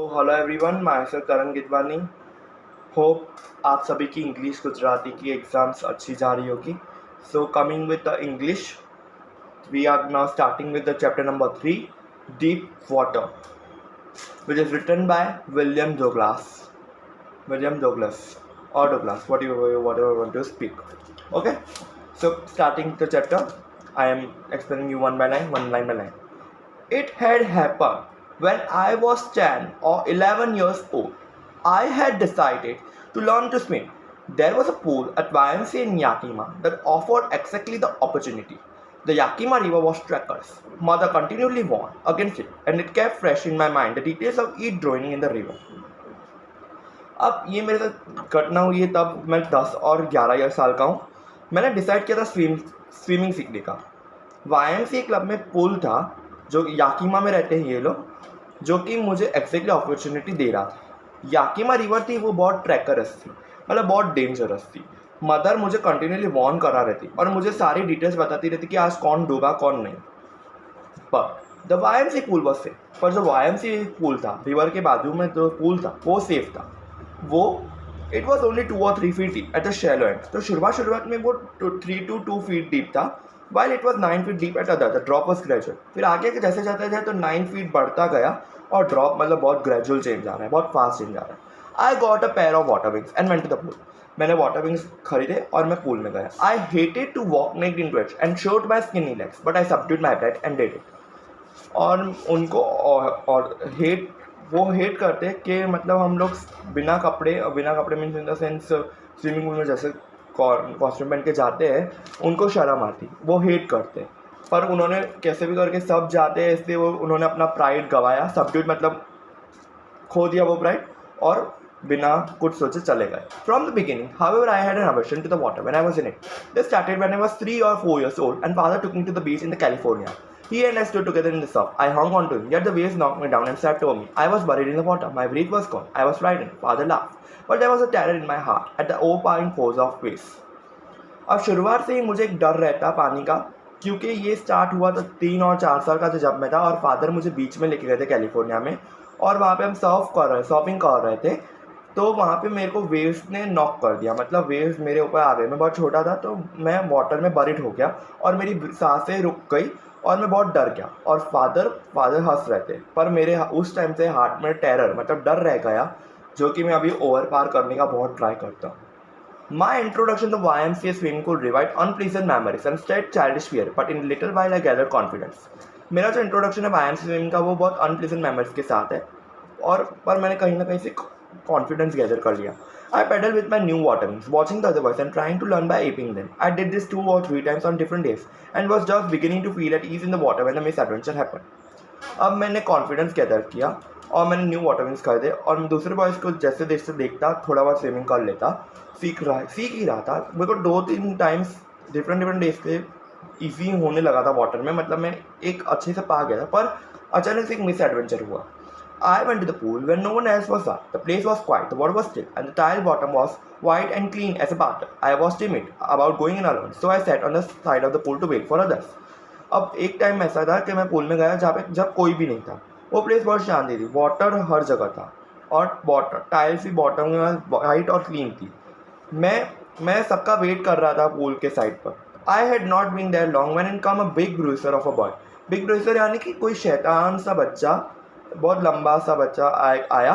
Hello everyone, my self Karan Gidwani. Hope आप सभी की इंग्लिश गुजराती की एग्ज़ाम्स अच्छी जा रही होगी। So coming with the English, we are now starting with the chapter number 3, deep water, which is written by William Douglas, or Douglas, whatever you want to speak. Okay, so starting the chapter, I am explaining you one line by line. It had happened when I was 10 or 11 years old. I had decided to learn to swim. There was a pool at YMCA in Yakima that offered exactly the opportunity. The Yakima River was treacherous. Mother continually warned against it, and it kept fresh in my mind the details of it drowning in the river. अब ये मेरे साथ घटना हुई है तब मैं 10 और 11 साल का हूँ। मैंने डिसाइड किया था स्विमिंग सीखने का। YMCA क्लब में पूल था जो याकीमा में रहते हैं ये लोग, जो कि मुझे एक्जैक्टली अपॉर्चुनिटी दे रहा था। याकीमा रिवर थी, वो बहुत ट्रैकरस थी, मतलब बहुत डेंजरस थी। मदर मुझे कंटिन्यूली वार्न करा रहती और मुझे सारी डिटेल्स बताती रहती कि आज कौन डूबा कौन नहीं। पर the YMCA pool was safe. पर जो YMCA पूल था रिवर के बाजू में जो पूल था वो सेफ था। वो it was only 2 or 3 feet deep at the shallow and. तो शुरुआत में वो 3 to 2 feet डीप था, while it was 9 feet deep at other. The drop was gradual. फिर आगे के जैसे जाता जाए तो 9 feet बढ़ता गया और ड्रॉप मतलब बहुत ग्रेजुअल चेंज आ रहा है, बहुत फास्ट चेंज आ रहा है। I got a pair of water wings and went to the pool. मैंने वाटर विंग्स खरीदे और मैं पूल में गया। I hated to walk naked into it and showed my skinny legs, but I subdued my breath and did it. और उनको और वो हेट करते कि मतलब हम लोग बिना कपड़े means in the sense swimming pool में जैसे कॉस्ट्यूम पहन के जाते हैं, उनको शर्म आती, वो हेट करते। पर उन्होंने कैसे भी करके सब जाते हैं, इसलिए वो उन्होंने अपना प्राइड गवाया, सबड्यूट मतलब खो दिया वो प्राइड, और बिना कुछ सोचे चले गए। From the beginning, however, I had an aversion to the water when I was in it. This started when I was 3 or 4 years old and father took me to the beach in the California. He and I stood together in the surf. I hung on to him, yet the waves knocked me down and swept over me. I was buried in the water. My breath was gone. I was frightened. Father laughed. But there was a terror in my heart at the overpowering force of waves. अब शुरुआत से ही मुझे एक डर रहता पानी का, क्योंकि ये स्टार्ट हुआ तो 3 और 4 साल का जब मैं था, और फादर मुझे बीच में लेके गए थे कैलिफोर्निया में, और वहाँ पे हम सर्फिंग कर रहे थे। तो वहाँ पे मेरे को वेव्स ने नॉक कर दिया, मतलब वेव्स मेरे ऊपर आ गए। मैं बहुत छोटा था तो मैं वाटर में बरिड हो गया और मेरी सांसें रुक गई और मैं बहुत डर गया। और फादर हंस रहे थे, पर मेरे उस टाइम से हार्ट में टेरर मतलब डर रह गया, जो कि मैं अभी ओवर पार करने का बहुत ट्राई करता हूँ। My introduction to YMCA swimming pool revived unpleasant memories and stirred childish fear, but in little while I gathered confidence. मेरा जो इंट्रोडक्शन है YMCA स्विमिंग का वो बहुत अनप्लीजेंट मेमोरीज के साथ है, और पर मैंने कहीं ना कहीं से कॉन्फिडेंस गैदर कर लिया। I paddled with my new water wings, watching the other boys and trying to learn by aping them. I did this 2 or 3 times on different days and was just beginning to feel at ease in the water when the misadventure happened. अब मैंने confidence gather किया और मैंने new water wings खरीदे, और मैं दूसरे boys को जैसे देखता थोड़ा बहुत स्विमिंग कर लेता, सीख ही रहा था। मेरे को 2-3 टाइम्स डिफरेंट डेज पे ईजी होने लगा था वाटर में, मतलब मैं एक अच्छे से पा गया था। पर अचानक से एक मिस एडवेंचर हुआ। I went to the pool when no one else was there. The place was quiet, the water was still, and the tile bottom was white and clean as a bathtub. I was timid about going in alone, so I sat on the side of the pool to wait for others. अब एक time ऐसा था कि मैं pool में गया जब कोई भी नहीं था। वो प्लेस बहुत शांति थी, वाटर हर जगह था, और टाइल्स भी बॉटम में वाइट और क्लीन थी। मैं सबका वेट कर रहा था पूल के साइड पर। I had not been there long when in come a big bruiser of a boy. Big bruiser यानी कि कोई शैतान सा बच्चा, बहुत लंबा सा बच्चा आया,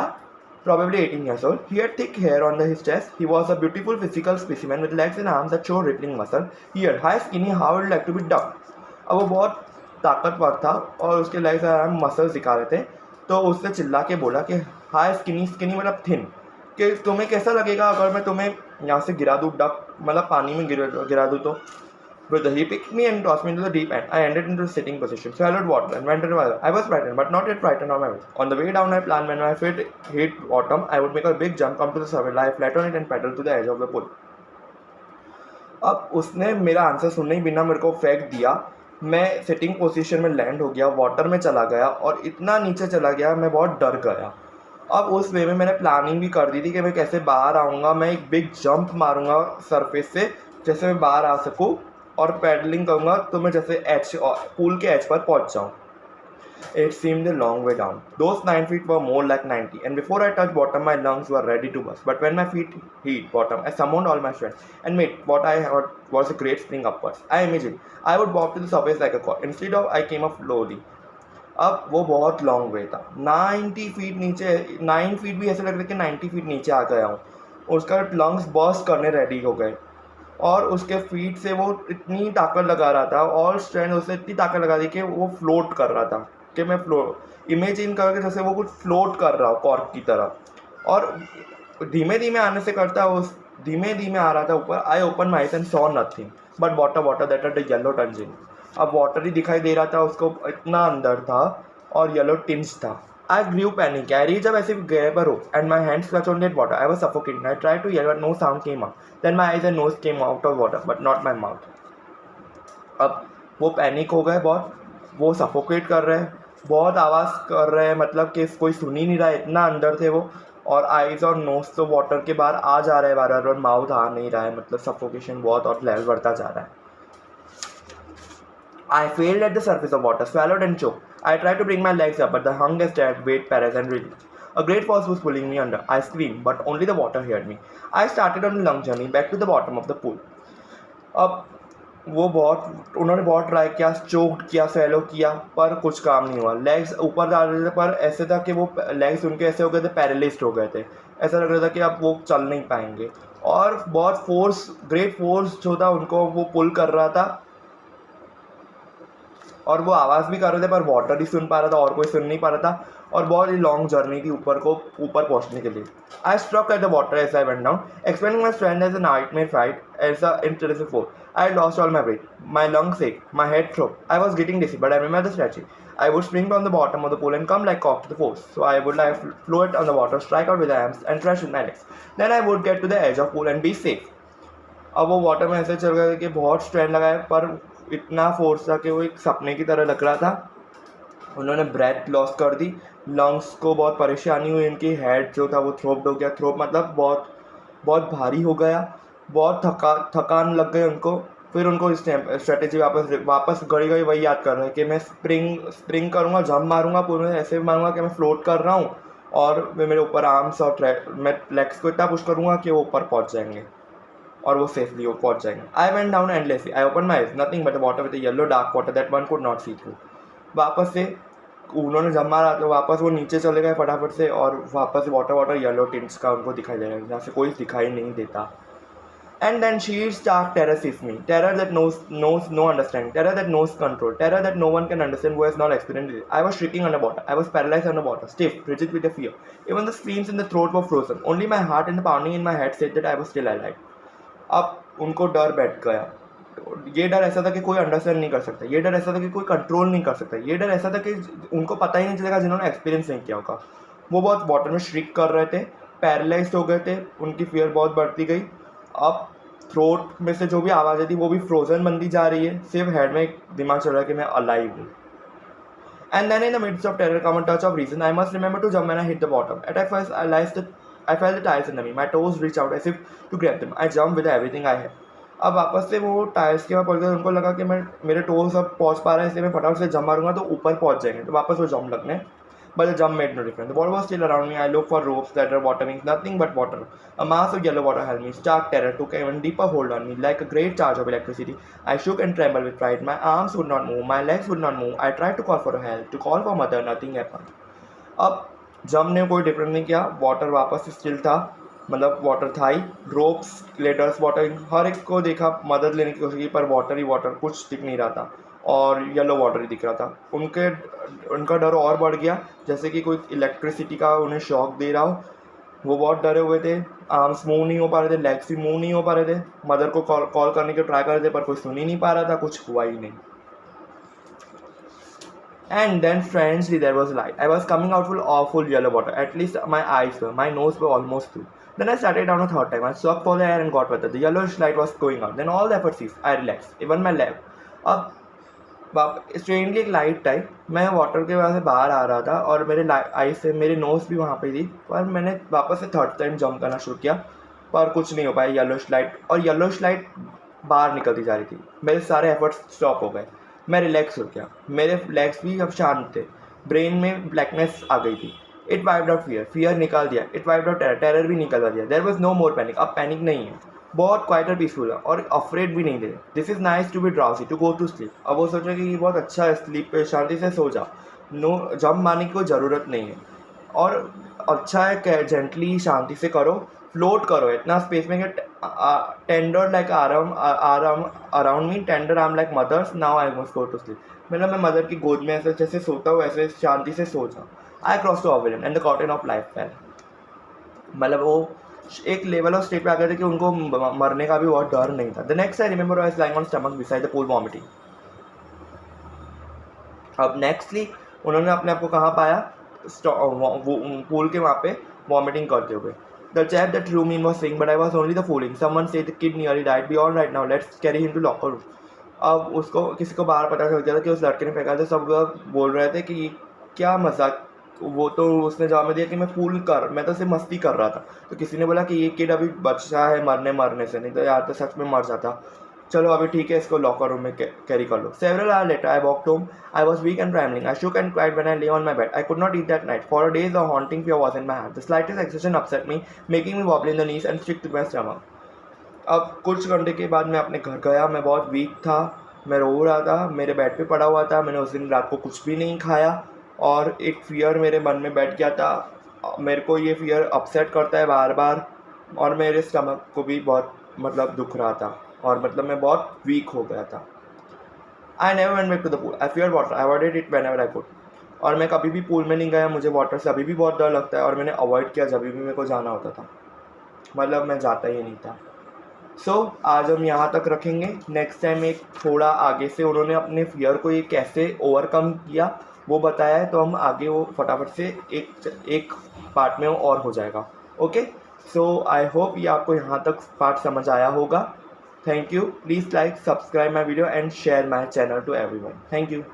probably 18 years old. He had thick hair on his chest. He was a beautiful physical specimen with legs and arms that showed rippling muscle. He had high skinny, how would like to be ducked. अब वो बहुत ताकतवर था और उसके legs और muscles दिखा रहे थे। तो उससे चिल्ला के बोला कि हाई स्किनी मतलब थिन, कि तुम्हें कैसा लगेगा अगर मैं तुम्हें यहाँ से गिरा दूँ, डक मतलब पानी में गिरा दूँ तो। But he picked me and tossed me into the deep end. I ended into the sitting position, swallowed water and went into the water. I was frightened, but not yet frightened on my way. On the way down, I planned when my feet hit bottom, I would make a big jump, come to the surface, lie flat on it and paddle to the edge of the pool. अब उसने मेरा answer सुनने ही बिना मेरे को फेंक दिया। मैं सिटिंग पोजीशन में लैंड हो गया, वाटर में चला गया और इतना नीचे चला गया मैं बहुत डर गया। अब उस वे में मैंने प्लानिंग भी कर दी थी कि मैं कैसे बाहर आऊँगा। मैं एक बिग जंप मारूंगा सरफेस से, जैसे मैं बाहर आ सकूँ, और पैडलिंग करूँगा तो मैं जैसे पूल के एज पर पहुँच जाऊँ। It seemed a long way down. Those 9 feet were more like 90, and before I touched bottom, my lungs were ready to burst. But when my feet hit bottom, I summoned all my strength and made what I heard was a great spring upwards. I imagined I would bob to the surface like a cork. Instead of, I came up slowly. अब वो बहुत long way था, 90 feet नीचे, 9 feet भी ऐसे लग रहा था कि 90 फीट नीचे आ गया हूँ. उसका लंग्स बर्स्ट करने रेडी हो गए और उसके फीट से वो इतनी ताकत लगा रहा था और स्ट्रेंथ उससे इतनी ताकत लगा दी कि वो फ्लोट कर रहा था. कि मैं इमेजिन करके जैसे वो कुछ फ्लोट कर रहा हो कॉर्क की तरह, और धीमे धीमे आने से करता उस धीमे धीमे आ रहा था ऊपर. I open my and saw nothing but water that are the yellow tinging. अब वाटर ही दिखाई दे रहा था उसको, इतना अंदर था और येलो टिंज था. I grew panic. I reach up ऐसे गए पर हो and my hands clutch on that water. I was suffocating. I tried to yell but no sound came out. Then my eyes and nose came out of water but not my mouth. अब वो panic हो गए बहुत, वो suffocate कर रहे हैं, बहुत आवाज़ कर रहे हैं, मतलब कि कोई सुन ही नहीं रहा है, इतना अंदर थे वो. और आइज़ और नोज तो वाटर के बाहर आ जा रहा है बार बार और माउथ आ नहीं रहा है, मतलब सफोकेशन बहुत और लेवल बढ़ता जा रहा है. I failed at the surface of water, swallowed and choked. I tried to bring my legs up, but the hunger stared, weight, paralyzed, and released. A great force was pulling me under. I screamed, but only the water heard me. I started on a long journey back to the bottom of the pool. अब उन्होंने बहुत try किया, choked किया, swallow किया, पर कुछ काम नहीं हुआ. लेग्स ऊपर जा रहे थे पर ऐसे था कि वो लेग्स उनके ऐसे हो गए थे, पैरालिस्ड हो गए थे. ऐसा लग रहा था कि अब वो चल नहीं पाएंगे. और बहुत ग्रेट फोर्स जो था उनको वो पुल कर रहा था और वो आवाज़ भी कर रहे थे पर वाटर ही सुन पा रहा था और कोई सुन नहीं पा रहा था. और बहुत ही लॉन्ग जर्नी थी ऊपर पहुंचने के लिए. I struck at the water as I went down, expending my strength as a nightmare fight as a intelligent force. I lost all my weight. My lungs ached. My head throbbed. I was getting dizzy, but I remember the strategy. I would spring from the bottom of the pool and come like cock to the force. So I would like float on the water, strike out with the arms, and crash with my legs. Then I would get to the edge of pool and be safe. अब वो water में ऐसे चल गया कि बहुत strength लगाया पर इतना फोर्स था कि वो एक सपने की तरह लग रहा था. उन्होंने ब्रेथ लॉस कर दी, लंग्स को बहुत परेशानी हुई, इनकी हेड जो था वो थ्रोप्ड हो गया. थ्रोप मतलब बहुत बहुत भारी हो गया, बहुत थकान लग गई उनको. फिर उनको स्ट्रेटेजी वापस गई वही याद कर रहे हैं कि मैं स्प्रिंग करूँगा, जंप मारूंगा, पूरे ऐसे मारूंगा कि मैं फ्लोट कर रहा हूँ और मेरे ऊपर आर्म्स और मैं लेग्स को इतना पुश करूँगा कि वो ऊपर पहुँच जाएंगे और वो सेफली पहुँच जाएंगे. I went down endlessly. I open my eyes, nothing but water with yellow dark water that one could not see through. वापस से उन्होंने जब मारा तो वापस वो नीचे चले गए फटाफट से और वापस वाटर येलो टिंट्स का उनको दिखाई दे रहा है, जहाँ से कोई दिखाई नहीं देता. And then sheer stark terror seized me. Terror that knows no understanding. Terror that knows control. Terror that no one can understand who has not experienced it. I was shrieking underwater. I was paralyzed underwater, stiff, rigid with the fear. Even the screams in the throat were frozen. Only my heart and the pounding in my head said that I was still alive. अब उनको डर बैठ गया. ये डर ऐसा था कि कोई अंडरस्टैंड नहीं कर सकता. ये डर ऐसा था कि कोई कंट्रोल नहीं कर सकता. ये डर ऐसा था कि उनको पता ही नहीं चलेगा जिन्होंने एक्सपीरियंस नहीं किया होगा. वो बहुत वाटर में श्रिक कर रहे थे, पैरालाइज्ड हो गए थे, उनकी फियर बहुत बढ़ती गई. अब थ्रोट में से जो भी आवाज़ें थी वो भी फ्रोजन बनती जा रही है, सिर्फ हेड में दिमाग चल रहा है कि मैं अलाइव हूँ. And then in the midst of terror come a touch of reason. I must remember to jump when I hit the bottom. At first I felt the tiles under me. My toes reached out as if to grab them. I jumped with everything I had. अब वापस से वो tyres के वहाँ पड़ गए. उनको लगा कि मेरे टोज अब पहुँच पा रहा है, इसलिए मैं फटाफट से जंप मारूंगा तो ऊपर पहुँच जाएंगे. तो वापस वो जंप लगने. But the jump made no difference. The water was still around me. I looked for ropes that were water means nothing but water. A mass of yellow water held me. Stark terror took an even deeper hold on me. Like a great charge of electricity, I shook and trembled with fright. My arms would not move. My legs would not move. I tried to call for help, to call for mother. Nothing happened. अब jump ने कोई difference नहीं किया. Water वापस still था, मतलब water था ही. Ropes, ladders, water, हर एक को देखा, मदद लेने की कोशिश की पर वाटर ही वाटर, कुछ दिख नहीं रहा था और येलो वाटर ही दिख रहा था. उनका डर और बढ़ गया, जैसे कि कोई इलेक्ट्रिसिटी का उन्हें शॉक दे रहा हो. वो बहुत डरे हुए थे. आर्म्स मूव नहीं हो पा रहे थे, लेग्स भी मूव नहीं हो पा रहे थे. मदर को कॉल करने के ट्राई कर रहे थे पर कोई सुन ही नहीं पा रहा था, कुछ हुआ ही नहीं. And then strangely there was light. I was coming out full of full yellow water. At least my eyes were. My nose were almost through. Then I started down a third time. I struck for the air and got wetter. The yellowish light was going out. Then all the effort ceased. I relaxed. Even my leg. अब स्ट्रेनली एक light आई. मैं water के वजह से बाहर आ रहा था और मेरे आई से मेरी नोज भी वहाँ पे थी, पर मैंने वापस से थर्ड टाइम जंप करना शुरू किया पर कुछ नहीं हो पाया. येलोइश लाइट और येलोइश लाइट बाहर निकलती जा रही थी. मेरे सारे एफर्ट्स स्टॉप हो गए. मैं रिलैक्स हो गया. मेरे लेग्स भी अब शांत थे. ब्रेन में ब्लैकनेस आ गई थी. It wiped out fear, fear निकाल दिया. It wiped out terror, terror भी निकलवा दिया. There was no more panic, अब पैनिक नहीं है. बहुत क्वाइटर पीसफुल है और अफ्रेड भी नहीं थे. This is nice to be drowsy, to go to sleep. अब वो सोचा कि ये बहुत अच्छा है, स्लीप पे शांति से सो जा. नो जंप मारने की कोई ज़रूरत नहीं है. और अच्छा है जेंटली शांति से करो, फ्लोट करो इतना स्पेस में कि tender like arm around me, tender arm like mother's, now I must go to sleep. मतलब मैं मदर की गोद में ऐसे जैसे सोता हूँ ऐसे शांति से सो जाऊँ. I cross to oblivion and the cotton of life fell. मतलब वो एक लेवल ऑफ स्टेट पे आ गए थे कि उनको मरने का भी बहुत डर नहीं था. The next I remember I was lying on stomach beside the pool vomiting. अब नेक्स्टली उन्होंने अपने आप को कहाँ पाया, पूल के वहाँ पे वॉमिटिंग करते हुए. The chap that threw me was saying, but I was only the fooling. Someone said the kid nearly died. Be all right now. Let's carry him to locker room. अब उसको किसी को बाहर पता चल गया था कि उस लड़के ने फेंका था. सब बोल रहे थे कि क्या मजाक, वो तो उसने जवाब में दिया कि मैं तो सिर्फ मस्ती कर रहा था. तो किसी ने बोला कि ये किड अभी बचा है मरने से, नहीं तो यार तो सच में मर जाता. चलो अभी ठीक है, इसको लॉकर रूम में कैरी कर लो. Several hours later I walked home. I was weak and trembling. I shook and cried when I lay on my bed. I could not eat that night. For a day the haunting fear was in my heart. The slightest exertion upset me, making me wobble in the knees and stick to my stomach. अब कुछ घंटे के बाद मैं अपने घर गया. मैं बहुत वीक था, मैं रो रहा था, मेरे बेड पे पड़ा हुआ था. मैंने उस दिन रात को कुछ भी नहीं खाया और एक फियर मेरे मन में बैठ गया था. मेरे को ये फियर अपसेट करता है बार बार और मेरे स्टमक को भी बहुत मतलब दुख रहा था और मतलब मैं बहुत वीक हो गया था. I never went back to the pool. I fear water. I avoided it whenever I could. और मैं कभी भी पूल में नहीं गया. मुझे वाटर से अभी भी बहुत डर लगता है और मैंने अवॉइड किया जब भी मेरे को जाना होता था. मतलब मैं जाता ही नहीं था. आज हम यहाँ तक रखेंगे. नेक्स्ट टाइम एक थोड़ा आगे से उन्होंने अपने फियर को ये कैसे ओवरकम किया वो बताया है, तो हम आगे वो फटाफट से एक पार्ट में और हो जाएगा. ओके, आई होप ये आपको यहाँ तक पार्ट समझ आया होगा. Thank you. Please like, subscribe my video and share my channel to everyone. Thank you.